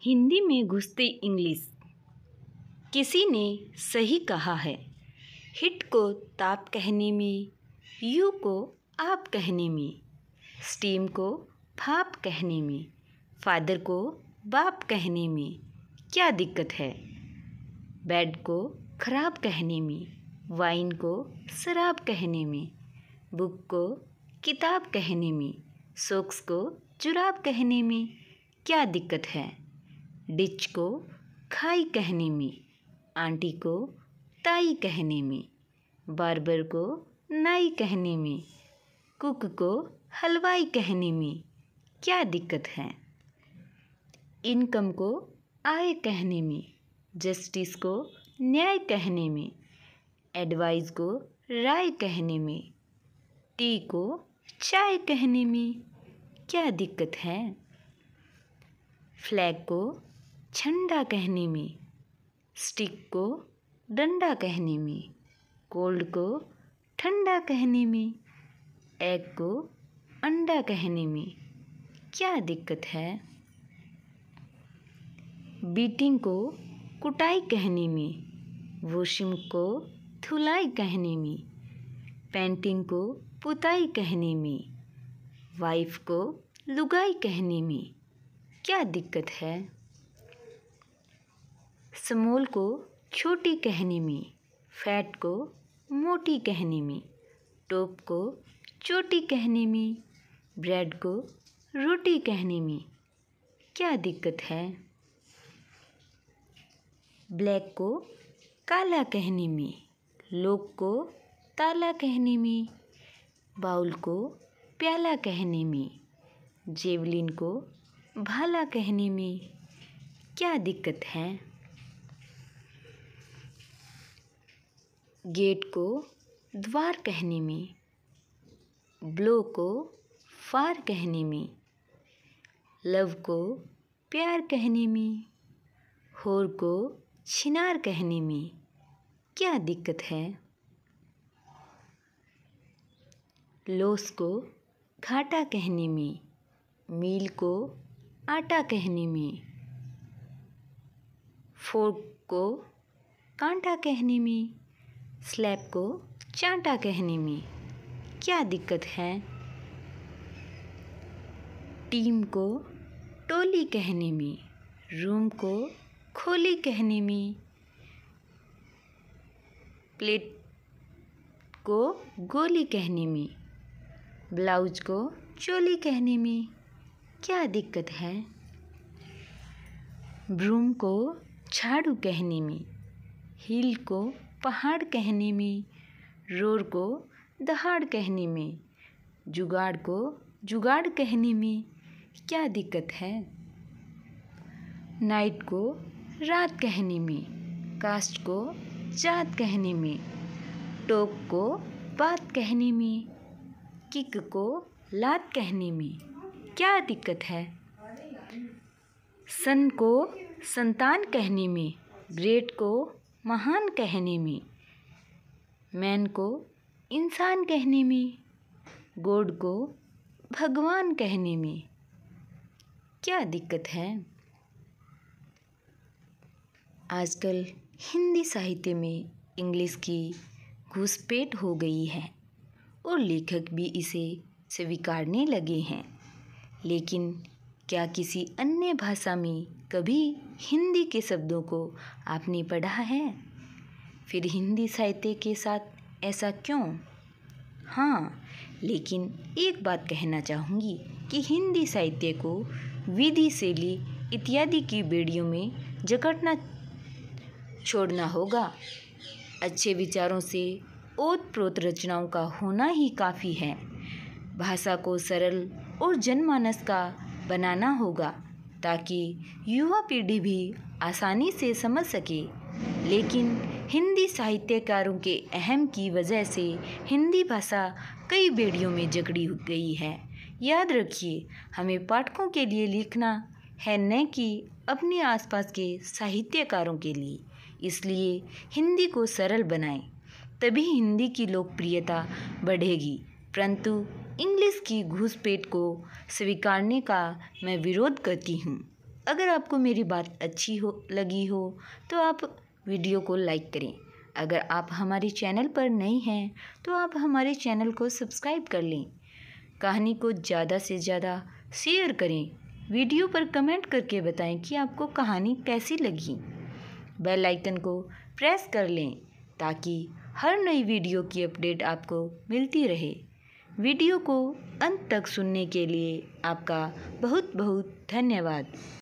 हिंदी में घुसती इंग्लिश। किसी ने सही कहा है, हिट को ताप कहने में, यू को आप कहने में, स्टीम को भाप कहने में, फादर को बाप कहने में क्या दिक्कत है। बेड को खराब कहने में, वाइन को शराब कहने में, बुक को किताब कहने में, सॉक्स को जुराब कहने में क्या दिक्कत है। डिच को खाई कहने में, आंटी को ताई कहने में, बार्बर को नाई कहने में, कुक को हलवाई कहने में क्या दिक्कत है। इनकम को आय कहने में, जस्टिस को न्याय कहने में, एडवाइस को राय कहने में, टी को चाय कहने में क्या दिक्कत है। फ्लैग को झंडा कहने में, स्टिक को डंडा कहने में, कोल्ड को ठंडा कहने में, एग को अंडा कहने में क्या दिक्कत है। बीटिंग को कुटाई कहने में, वॉशिंग को धुलाई कहने में, पेंटिंग को पुताई कहने में, वाइफ को लुगाई कहने में क्या दिक्कत है। स्मॉल को छोटी कहने में, फैट को मोटी कहने में, टॉप को चोटी कहने में, ब्रेड को रोटी कहने में क्या दिक्कत है। ब्लैक को काला कहने में, लॉक को ताला कहने में, बाउल को प्याला कहने में, जेवलिन को भाला कहने में क्या दिक्कत है। गेट को द्वार कहने में, ब्लो को फार कहने में, लव को प्यार कहने में, होर को छिनार कहने में क्या दिक्कत है। लॉस को घाटा कहने में, मील को आटा कहने में, फोर्क को कांटा कहने में, स्लैब को चांटा कहने में क्या दिक्कत है। टीम को टोली कहने में, रूम को खोली कहने में, प्लेट को गोली कहने में, ब्लाउज को चोली कहने में क्या दिक्कत है। ब्रूम को झाड़ू कहने में, हिल को पहाड़ कहने में, रोर को दहाड़ कहने में, जुगाड़ को जुगाड़ कहने में क्या दिक्कत है। नाइट को रात कहने में, कास्ट को जात कहने में, टॉक को बात कहने में, किक को लात कहने में क्या दिक्कत है। सन को संतान कहने में, ग्रेट को महान कहने में, मैन को इंसान कहने में, गॉड को भगवान कहने में क्या दिक्कत है। आजकल हिंदी साहित्य में इंग्लिश की घुसपैठ हो गई है और लेखक भी इसे स्वीकारने लगे हैं। लेकिन क्या किसी अन्य भाषा में कभी हिंदी के शब्दों को आपने पढ़ा है? फिर हिंदी साहित्य के साथ ऐसा क्यों? हाँ, लेकिन एक बात कहना चाहूँगी कि हिंदी साहित्य को विधि, शैली इत्यादि की बेड़ियों में जकड़ना छोड़ना होगा। अच्छे विचारों से ओत-प्रोत रचनाओं का होना ही काफ़ी है। भाषा को सरल और जनमानस का बनाना होगा ताकि युवा पीढ़ी भी आसानी से समझ सके। लेकिन हिंदी साहित्यकारों के अहम की वजह से हिंदी भाषा कई बेड़ियों में जकड़ी गई है। याद रखिए, हमें पाठकों के लिए लिखना है, न कि अपने आसपास के साहित्यकारों के लिए। इसलिए हिंदी को सरल बनाएं, तभी हिंदी की लोकप्रियता बढ़ेगी। परंतु इंग्लिश की घुसपैठ को स्वीकारने का मैं विरोध करती हूँ। अगर आपको मेरी बात अच्छी लगी हो तो आप वीडियो को लाइक करें। अगर आप हमारे चैनल पर नए हैं तो आप हमारे चैनल को सब्सक्राइब कर लें। कहानी को ज़्यादा से ज़्यादा शेयर करें। वीडियो पर कमेंट करके बताएं कि आपको कहानी कैसी लगी। बेल आइकन को प्रेस कर लें ताकि हर नई वीडियो की अपडेट आपको मिलती रहे। वीडियो को अंत तक सुनने के लिए आपका बहुत बहुत धन्यवाद।